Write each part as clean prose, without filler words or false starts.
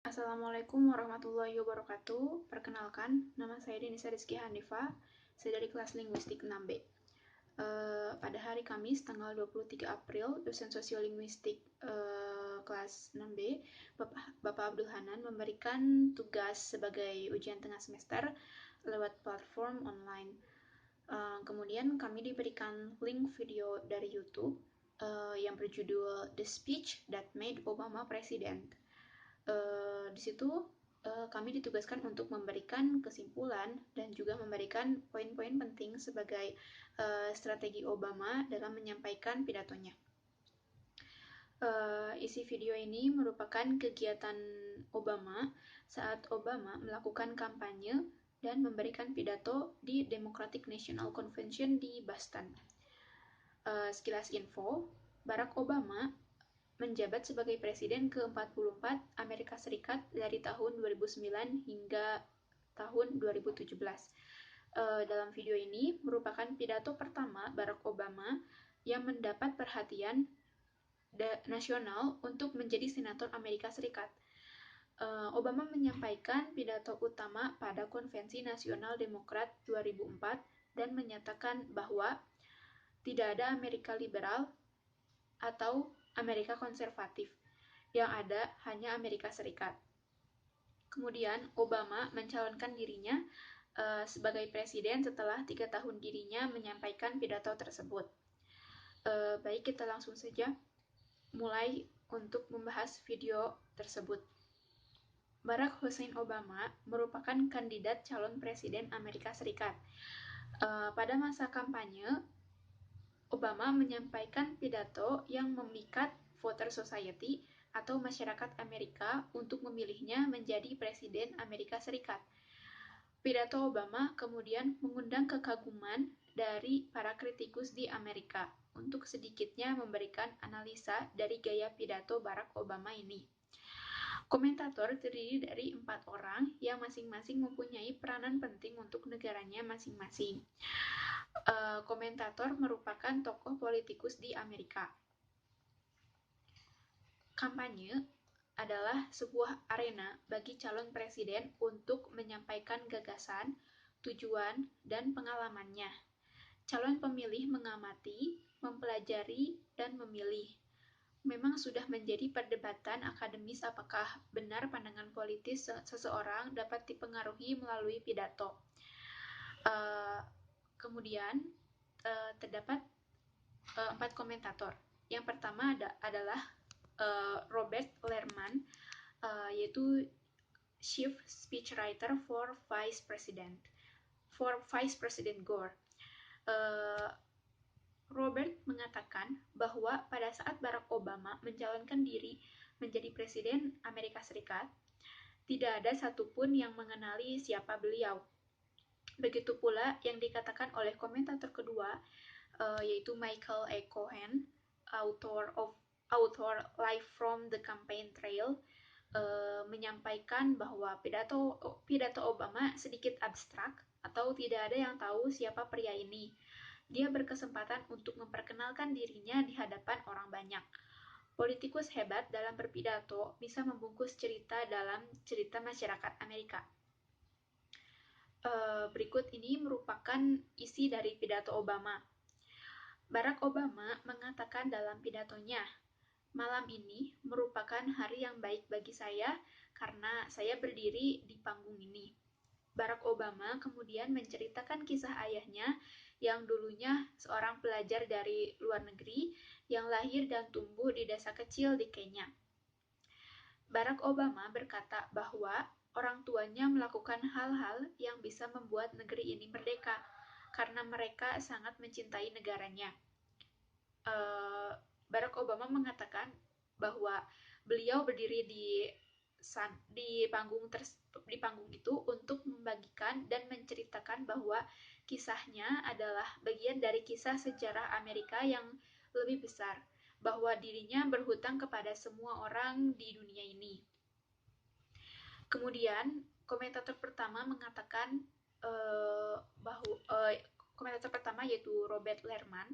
Assalamualaikum warahmatullahi wabarakatuh. Perkenalkan, nama saya Denisa Rizky Hanifa. Saya dari kelas Linguistik 6B. Pada hari Kamis, tanggal 23 April, dosen Sosiolinguistik kelas 6B, Bapak Abdul Hanan, memberikan tugas sebagai ujian tengah semester lewat platform online. Kemudian kami diberikan link video dari YouTube yang berjudul The Speech That Made Obama President. Di situ kami ditugaskan untuk memberikan kesimpulan dan juga memberikan poin-poin penting sebagai strategi Obama dalam menyampaikan pidatonya. Isi video ini merupakan kegiatan Obama saat Obama melakukan kampanye dan memberikan pidato di Democratic National Convention di Boston. Sekilas info, Barack Obama menjabat sebagai presiden ke-44 Amerika Serikat dari tahun 2009 hingga tahun 2017. Dalam video ini merupakan pidato pertama Barack Obama yang mendapat perhatian nasional untuk menjadi senator Amerika Serikat. Obama menyampaikan pidato utama pada Konvensi Nasional Demokrat 2004 dan menyatakan bahwa tidak ada Amerika liberal atau Amerika konservatif, yang ada hanya Amerika Serikat. Kemudian Obama mencalonkan dirinya sebagai presiden setelah 3 tahun dirinya menyampaikan pidato tersebut. Baik, kita langsung saja mulai untuk membahas video tersebut. Barack Hussein Obama merupakan kandidat calon presiden Amerika Serikat. Pada masa kampanye, Obama menyampaikan pidato yang memikat voter society atau masyarakat Amerika untuk memilihnya menjadi presiden Amerika Serikat. Pidato Obama kemudian mengundang kekaguman dari para kritikus di Amerika untuk sedikitnya memberikan analisa dari gaya pidato Barack Obama ini. Komentator terdiri dari 4 orang yang masing-masing mempunyai peranan penting untuk negaranya masing-masing. Komentator merupakan tokoh politikus di Amerika. Kampanye adalah sebuah arena bagi calon presiden untuk menyampaikan gagasan, tujuan, dan pengalamannya. Calon pemilih mengamati, mempelajari, dan memilih. Memang sudah menjadi perdebatan akademis apakah benar pandangan politis seseorang dapat dipengaruhi melalui pidato. Kemudian terdapat 4 komentator. Yang pertama adalah Robert Lerman, yaitu Chief Speechwriter for Vice President Gore. Robert mengatakan bahwa pada saat Barack Obama mencalonkan diri menjadi presiden Amerika Serikat, tidak ada satupun yang mengenali siapa beliau. Begitu pula yang dikatakan oleh komentator kedua, yaitu Michael A. Cohen, author Live from the Campaign Trail, menyampaikan bahwa pidato Obama sedikit abstrak atau tidak ada yang tahu siapa pria ini. Dia berkesempatan untuk memperkenalkan dirinya di hadapan orang banyak. Politikus hebat dalam berpidato bisa membungkus cerita dalam cerita masyarakat Amerika. Berikut ini merupakan isi dari pidato Obama. Barack Obama mengatakan dalam pidatonya, "Malam ini merupakan hari yang baik bagi saya karena saya berdiri di panggung ini." Barack Obama kemudian menceritakan kisah ayahnya yang dulunya seorang pelajar dari luar negeri yang lahir dan tumbuh di desa kecil di Kenya. Barack Obama berkata bahwa orang tuanya melakukan hal-hal yang bisa membuat negeri ini merdeka karena mereka sangat mencintai negaranya. Barack Obama mengatakan bahwa beliau berdiri di panggung itu untuk membagikan dan menceritakan bahwa kisahnya adalah bagian dari kisah sejarah Amerika yang lebih besar, bahwa dirinya berhutang kepada semua orang di dunia ini. Kemudian komentator pertama mengatakan komentator pertama yaitu Robert Lerman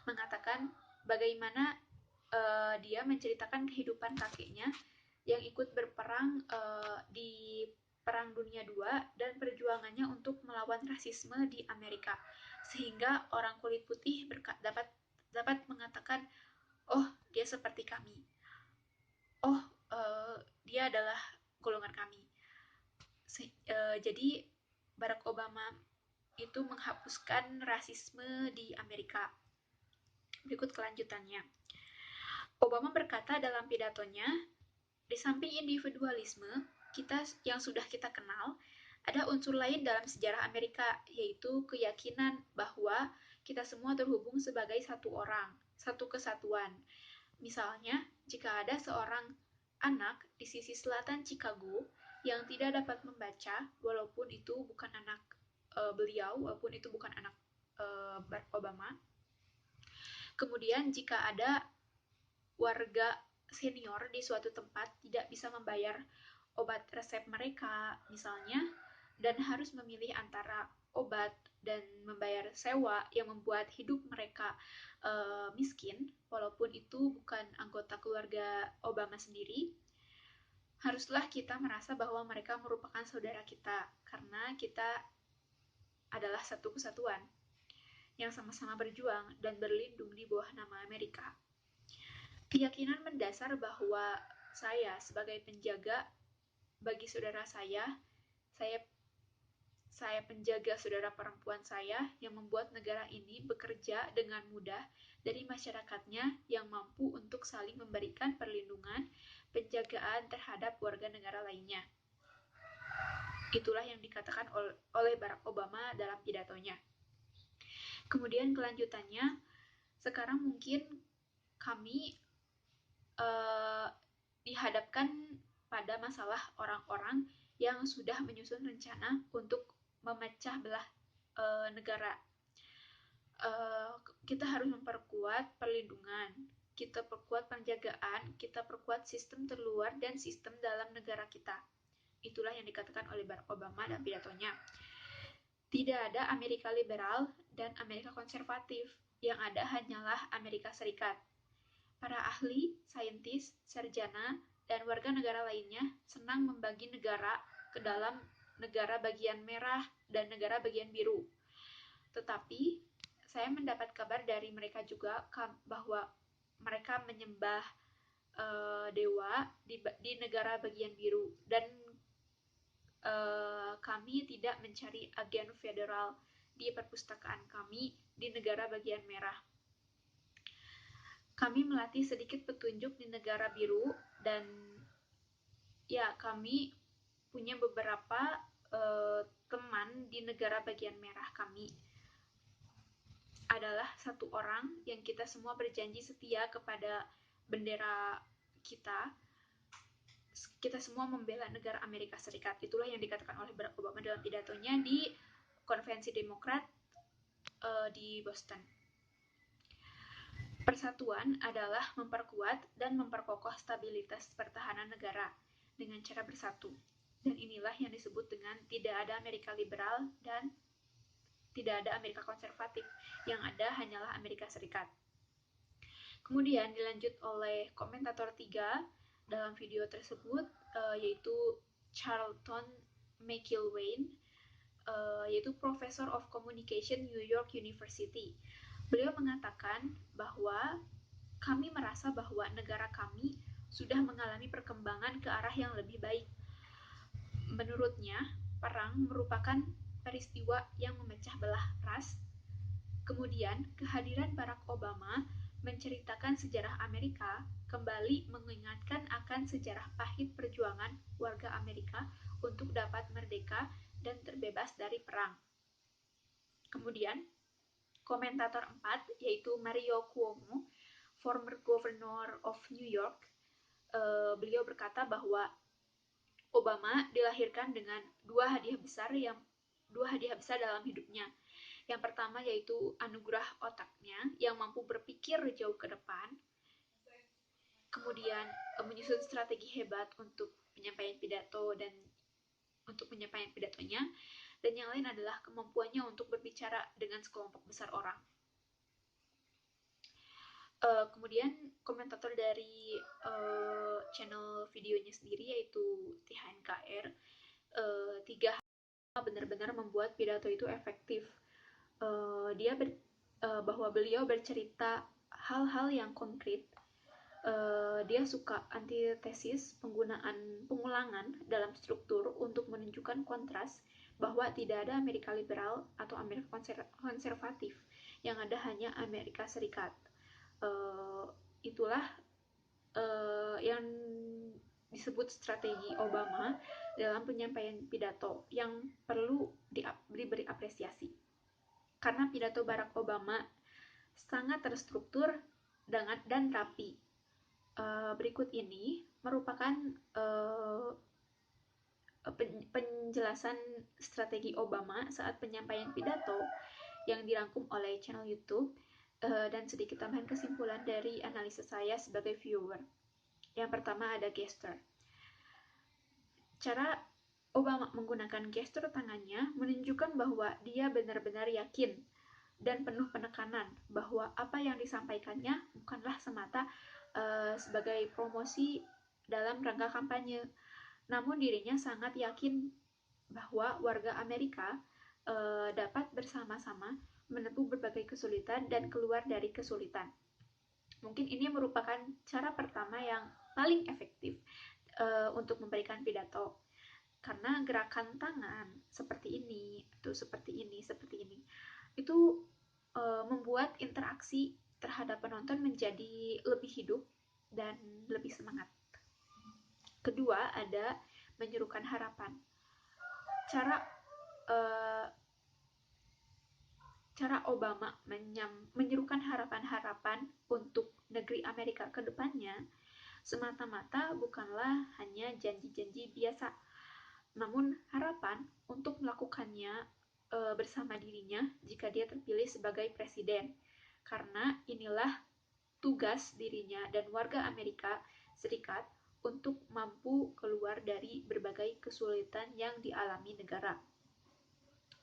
mengatakan bagaimana dia menceritakan kehidupan kakeknya yang ikut berperang di Perang Dunia II dan perjuangannya untuk melawan rasisme di Amerika, sehingga orang kulit putih dapat mengatakan, oh dia seperti kami, oh dia adalah golongan kami. Jadi Barack Obama itu menghapuskan rasisme di Amerika. Berikut kelanjutannya. Obama berkata dalam pidatonya, di samping individualisme kita yang sudah kita kenal, ada unsur lain dalam sejarah Amerika, yaitu keyakinan bahwa kita semua terhubung sebagai satu orang, satu kesatuan. Misalnya, jika ada seorang anak di sisi selatan Chicago yang tidak dapat membaca, walaupun itu bukan anak beliau, walaupun itu bukan anak Barack Obama. Kemudian jika ada warga senior di suatu tempat tidak bisa membayar obat resep mereka misalnya, dan harus memilih antara obat dan membayar sewa yang membuat hidup mereka miskin, walaupun itu bukan anggota keluarga Obama sendiri, haruslah kita merasa bahwa mereka merupakan saudara kita, karena kita adalah satu kesatuan yang sama-sama berjuang dan berlindung di bawah nama Amerika. Keyakinan mendasar bahwa saya sebagai penjaga bagi saudara saya penjaga saudara perempuan saya yang membuat negara ini bekerja dengan mudah dari masyarakatnya yang mampu untuk saling memberikan perlindungan, penjagaan terhadap warga negara lainnya. Itulah yang dikatakan oleh Barack Obama dalam pidatonya. Kemudian kelanjutannya, sekarang mungkin kami dihadapkan pada masalah orang-orang yang sudah menyusun rencana untuk memecah belah negara. Kita harus memperkuat perlindungan, kita perkuat penjagaan, kita perkuat sistem terluar dan sistem dalam negara kita. Itulah yang dikatakan oleh Barack Obama dalam pidatonya. Tidak ada Amerika liberal dan Amerika konservatif, yang ada hanyalah Amerika Serikat. Para ahli, saintis, sarjana, dan warga negara lainnya senang membagi negara ke dalam negara bagian merah dan negara bagian biru. Tetapi saya mendapat kabar dari mereka juga bahwa mereka menyembah dewa di negara bagian biru, dan kami tidak mencari agen federal di perpustakaan kami di negara bagian merah. Kami melatih sedikit petunjuk di negara biru, dan ya kami punya beberapa teman di negara bagian merah. Kami adalah satu orang yang kita semua berjanji setia kepada bendera kita. Kita semua membela negara Amerika Serikat. Itulah yang dikatakan oleh Barack Obama dalam pidatonya di konvensi Demokrat di Boston. Persatuan adalah memperkuat dan memperkokoh stabilitas pertahanan negara dengan cara bersatu. Dan inilah yang disebut dengan tidak ada Amerika liberal dan tidak ada Amerika konservatif. Yang ada hanyalah Amerika Serikat. Kemudian dilanjut oleh komentator 3 dalam video tersebut, yaitu Charlton McIlwain, yaitu Professor of Communication New York University. Beliau mengatakan bahwa kami merasa bahwa negara kami sudah mengalami perkembangan ke arah yang lebih baik. Menurutnya, perang merupakan peristiwa yang memecah belah ras. Kemudian, kehadiran Barack Obama menceritakan sejarah Amerika, kembali mengingatkan akan sejarah pahit perjuangan warga Amerika untuk dapat merdeka dan terbebas dari perang. Kemudian, komentator 4, yaitu Mario Cuomo, former governor of New York, beliau berkata bahwa Obama dilahirkan dengan dua hadiah besar dalam hidupnya. Yang pertama yaitu anugerah otaknya yang mampu berpikir jauh ke depan, kemudian menyusun strategi hebat untuk penyampaian pidatonya, dan yang lain adalah kemampuannya untuk berbicara dengan sekelompok besar orang. Kemudian komentator dari channel videonya sendiri yaitu THNKR, 3 hal benar-benar membuat pidato itu efektif. Dia bahwa beliau bercerita hal-hal yang konkret. Dia suka antitesis, penggunaan pengulangan dalam struktur untuk menunjukkan kontras bahwa tidak ada Amerika liberal atau Amerika konservatif, yang ada hanya Amerika Serikat. Itulah yang disebut strategi Obama dalam penyampaian pidato yang perlu diberi apresiasi. Karena pidato Barack Obama sangat terstruktur dan rapi. Berikut ini merupakan penjelasan strategi Obama saat penyampaian pidato yang dirangkum oleh channel YouTube dan sedikit tambahan kesimpulan dari analisa saya sebagai viewer. Yang pertama ada gesture. Cara Obama menggunakan gestur tangannya menunjukkan bahwa dia benar-benar yakin dan penuh penekanan bahwa apa yang disampaikannya bukanlah semata sebagai promosi dalam rangka kampanye, namun dirinya sangat yakin bahwa warga Amerika dapat bersama-sama menempuh berbagai kesulitan dan keluar dari kesulitan. Mungkin ini merupakan cara pertama yang paling efektif untuk memberikan pidato, karena gerakan tangan seperti ini, atau seperti ini, itu membuat interaksi terhadap penonton menjadi lebih hidup dan lebih semangat. Kedua, ada menyerukan harapan. Cara Obama menyerukan harapan-harapan untuk negeri Amerika ke depannya semata-mata bukanlah hanya janji-janji biasa, namun harapan untuk melakukannya bersama dirinya jika dia terpilih sebagai presiden. Karena inilah tugas dirinya dan warga Amerika Serikat untuk mampu keluar dari berbagai kesulitan yang dialami negara.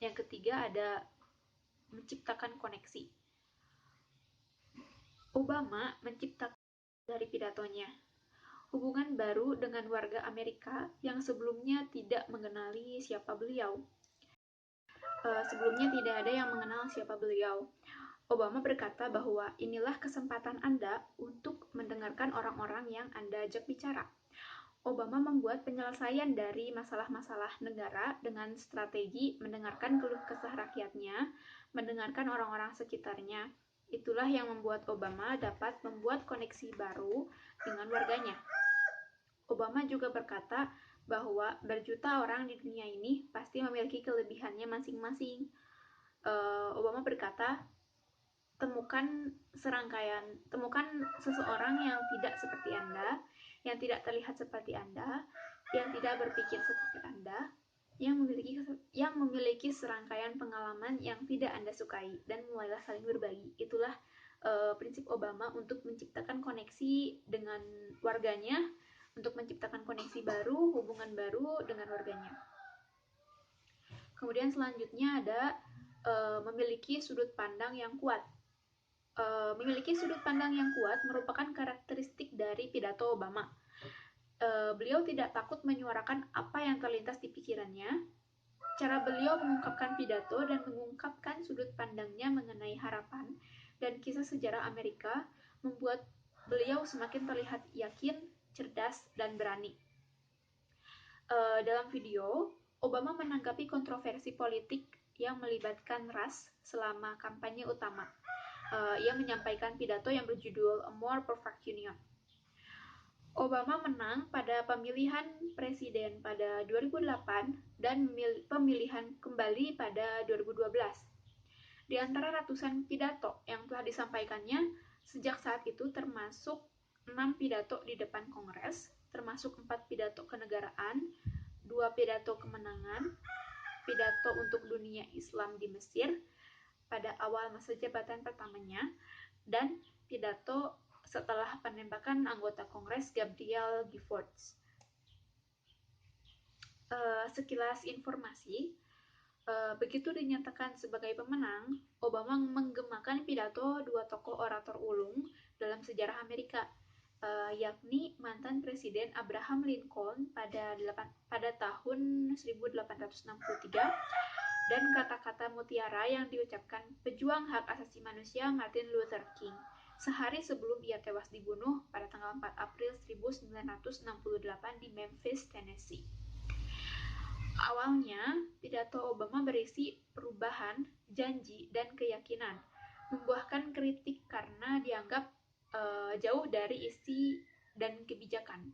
Yang ketiga ada menciptakan koneksi. Obama menciptakan dari pidatonya hubungan baru dengan warga Amerika yang sebelumnya tidak mengenali siapa beliau. Sebelumnya tidak ada yang mengenal siapa beliau. Obama berkata bahwa inilah kesempatan Anda untuk mendengarkan orang-orang yang Anda ajak bicara. Obama membuat penyelesaian dari masalah-masalah negara dengan strategi mendengarkan keluh kesah rakyatnya, mendengarkan orang-orang sekitarnya. Itulah yang membuat Obama dapat membuat koneksi baru dengan warganya. Obama juga berkata bahwa berjuta orang di dunia ini pasti memiliki kelebihannya masing-masing. Obama berkata, temukan seseorang yang tidak seperti Anda, yang tidak terlihat seperti Anda, yang tidak berpikir seperti Anda, yang memiliki serangkaian pengalaman yang tidak Anda sukai, dan mulailah saling berbagi. Itulah prinsip Obama untuk menciptakan koneksi dengan warganya, untuk menciptakan koneksi baru, hubungan baru dengan warganya. Kemudian selanjutnya ada memiliki sudut pandang yang kuat. Memiliki sudut pandang yang kuat merupakan karakteristik dari pidato Obama. Beliau tidak takut menyuarakan apa yang terlintas di pikirannya. Cara beliau mengungkapkan pidato dan mengungkapkan sudut pandangnya mengenai harapan dan kisah sejarah Amerika membuat beliau semakin terlihat yakin, cerdas, dan berani. Dalam video, Obama menanggapi kontroversi politik yang melibatkan ras selama kampanye utama. Ia menyampaikan pidato yang berjudul A More Perfect Union. Obama menang pada pemilihan presiden pada 2008 dan pemilihan kembali pada 2012. Di antara ratusan pidato yang telah disampaikannya sejak saat itu termasuk 6 pidato di depan Kongres, termasuk 4 pidato kenegaraan, 2 pidato kemenangan, pidato untuk dunia Islam di Mesir pada awal masa jabatan pertamanya, dan pidato setelah penembakan anggota Kongres Gabriel Giffords. Sekilas informasi, begitu dinyatakan sebagai pemenang, Obama menggemakan pidato 2 tokoh orator ulung dalam sejarah Amerika, yakni mantan Presiden Abraham Lincoln pada tahun 1863, dan kata-kata mutiara yang diucapkan pejuang hak asasi manusia Martin Luther King sehari sebelum ia tewas dibunuh pada tanggal 4 April 1968 di Memphis, Tennessee. Awalnya, pidato Obama berisi perubahan, janji, dan keyakinan, membuahkan kritik karena dianggap jauh dari isi dan kebijakan.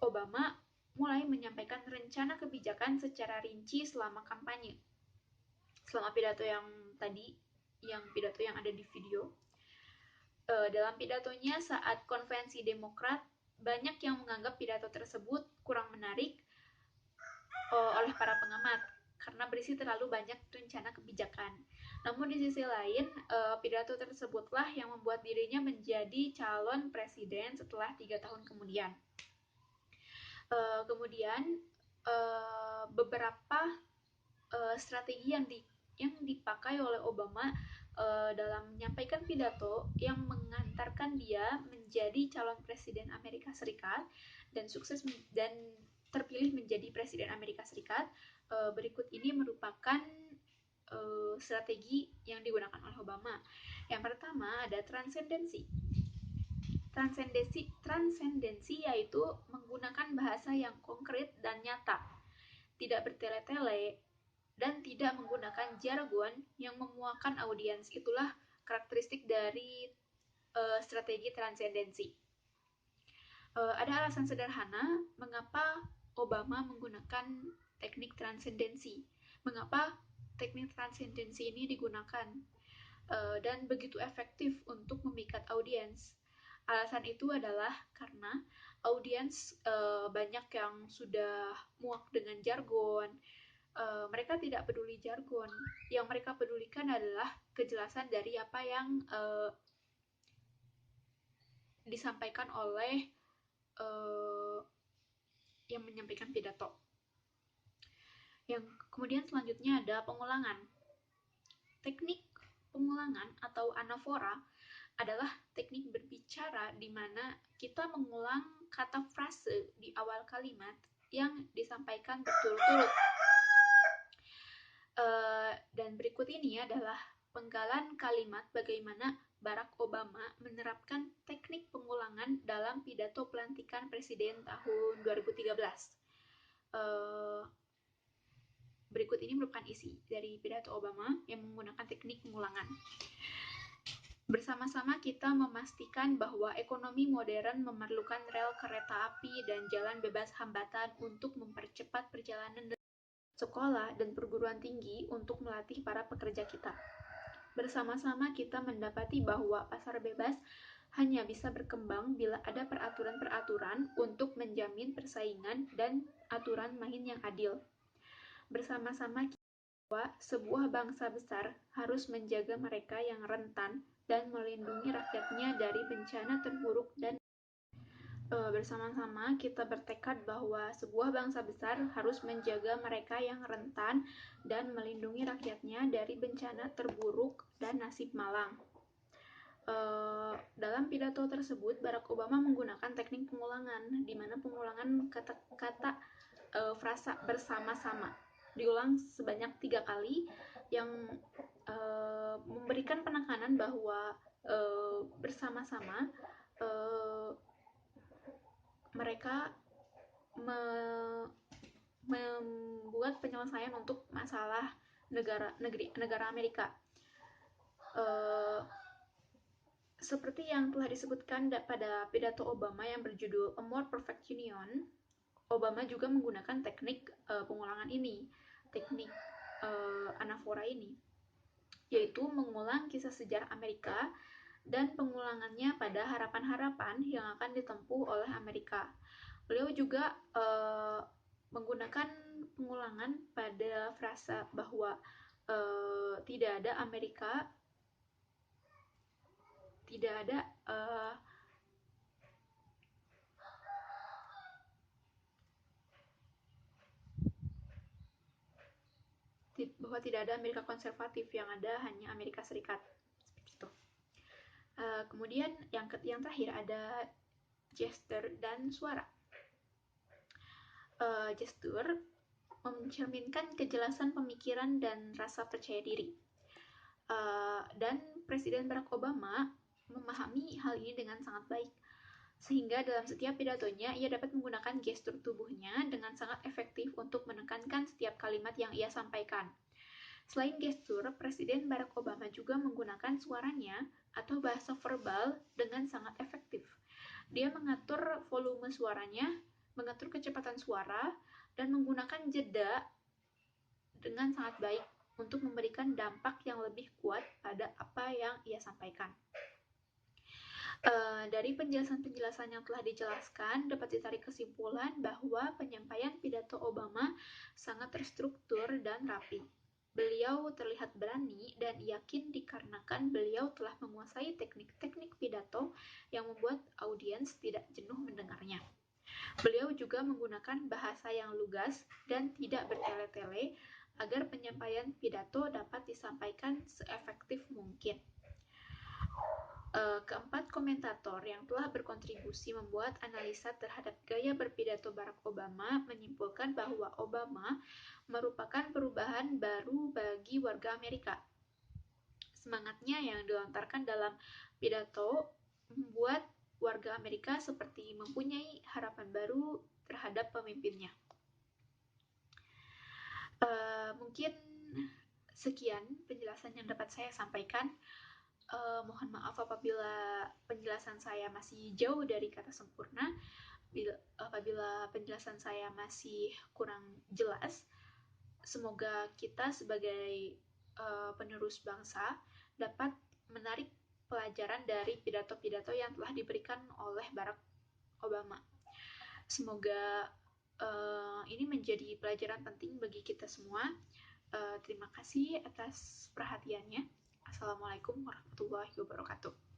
Obama mulai menyampaikan rencana kebijakan secara rinci selama kampanye. Selama pidato yang ada di video. Dalam pidatonya saat konvensi Demokrat, banyak yang menganggap pidato tersebut kurang menarik oleh para pengamat karena berisi terlalu banyak rencana kebijakan. Namun di sisi lain, pidato tersebutlah yang membuat dirinya menjadi calon presiden setelah 3 tahun kemudian. Kemudian beberapa strategi yang dipakai oleh Obama dalam menyampaikan pidato yang mengantarkan dia menjadi calon presiden Amerika Serikat dan sukses dan terpilih menjadi presiden Amerika Serikat. Berikut ini merupakan strategi yang digunakan oleh Obama. Yang pertama ada transendensi. Transendensi yaitu menggunakan bahasa yang konkret dan nyata, tidak bertele-tele, dan tidak menggunakan jargon yang memuakkan audiens. Itulah karakteristik dari strategi transendensi. Ada alasan sederhana mengapa Obama menggunakan teknik transendensi. Mengapa teknik transendensi ini digunakan dan begitu efektif untuk memikat audiens. Alasan itu adalah karena audiens banyak yang sudah muak dengan jargon. Mereka tidak peduli jargon. Yang mereka pedulikan adalah kejelasan dari apa yang disampaikan oleh yang menyampaikan pidato. Yang kemudian selanjutnya ada pengulangan. Teknik pengulangan atau anafora adalah teknik berbicara di mana kita mengulang kata frase di awal kalimat yang disampaikan berturut-turut. Dan berikut ini adalah penggalan kalimat bagaimana Barack Obama menerapkan teknik pengulangan dalam pidato pelantikan presiden tahun 2013. Berikut ini merupakan isi dari pidato Obama yang menggunakan teknik pengulangan. Bersama-sama kita memastikan bahwa ekonomi modern memerlukan rel kereta api dan jalan bebas hambatan untuk mempercepat perjalanan sekolah dan perguruan tinggi untuk melatih para pekerja kita. Bersama-sama kita mendapati bahwa pasar bebas hanya bisa berkembang bila ada peraturan-peraturan untuk menjamin persaingan dan aturan main yang adil. Bersama-sama kita bahwa sebuah bangsa besar harus menjaga mereka yang rentan dan melindungi rakyatnya dari bencana terburuk dan bersama-sama kita bertekad bahwa sebuah bangsa besar harus menjaga mereka yang rentan dan melindungi rakyatnya dari bencana terburuk dan nasib malang. Dalam pidato tersebut, Barack Obama menggunakan teknik pengulangan, di mana pengulangan kata-kata frasa bersama-sama diulang sebanyak 3 kali yang memberikan penekanan bahwa bersama-sama mereka membuat penyelesaian untuk masalah negara Amerika. Seperti yang telah disebutkan pada pidato Obama yang berjudul A More Perfect Union, Obama juga menggunakan teknik pengulangan ini, teknik anafora ini, yaitu mengulang kisah sejarah Amerika dan pengulangannya pada harapan-harapan yang akan ditempuh oleh Amerika. Beliau juga menggunakan pengulangan pada frasa bahwa tidak ada Amerika, bahwa tidak ada Amerika konservatif, yang ada hanya Amerika Serikat. Seperti itu. Kemudian yang terakhir ada gesture dan suara. Gestur mencerminkan kejelasan pemikiran dan rasa percaya diri. Dan Presiden Barack Obama memahami hal ini dengan sangat baik, sehingga dalam setiap pidatonya ia dapat menggunakan gestur tubuhnya dengan sangat efektif untuk menekankan setiap kalimat yang ia sampaikan. Selain gestur, Presiden Barack Obama juga menggunakan suaranya atau bahasa verbal dengan sangat efektif. Dia mengatur volume suaranya, mengatur kecepatan suara, dan menggunakan jeda dengan sangat baik untuk memberikan dampak yang lebih kuat pada apa yang ia sampaikan. Dari penjelasan-penjelasan yang telah dijelaskan, dapat ditarik kesimpulan bahwa penyampaian pidato Obama sangat terstruktur dan rapi. Beliau terlihat berani dan yakin dikarenakan beliau telah menguasai teknik-teknik pidato yang membuat audiens tidak jenuh mendengarnya. Beliau juga menggunakan bahasa yang lugas dan tidak bertele-tele agar penyampaian pidato dapat disampaikan seefektif mungkin. Keempat komentator yang telah berkontribusi membuat analisa terhadap gaya berpidato Barack Obama menyimpulkan bahwa Obama merupakan perubahan baru bagi warga Amerika. Semangatnya yang dilontarkan dalam pidato membuat warga Amerika seperti mempunyai harapan baru terhadap pemimpinnya. Mungkin sekian penjelasan yang dapat saya sampaikan. Mohon maaf apabila penjelasan saya masih jauh dari kata sempurna, apabila penjelasan saya masih kurang jelas. Semoga kita sebagai penerus bangsa dapat menarik pelajaran dari pidato-pidato yang telah diberikan oleh Barack Obama. Semoga ini menjadi pelajaran penting bagi kita semua. Terima kasih atas perhatiannya. Assalamualaikum warahmatullahi wabarakatuh.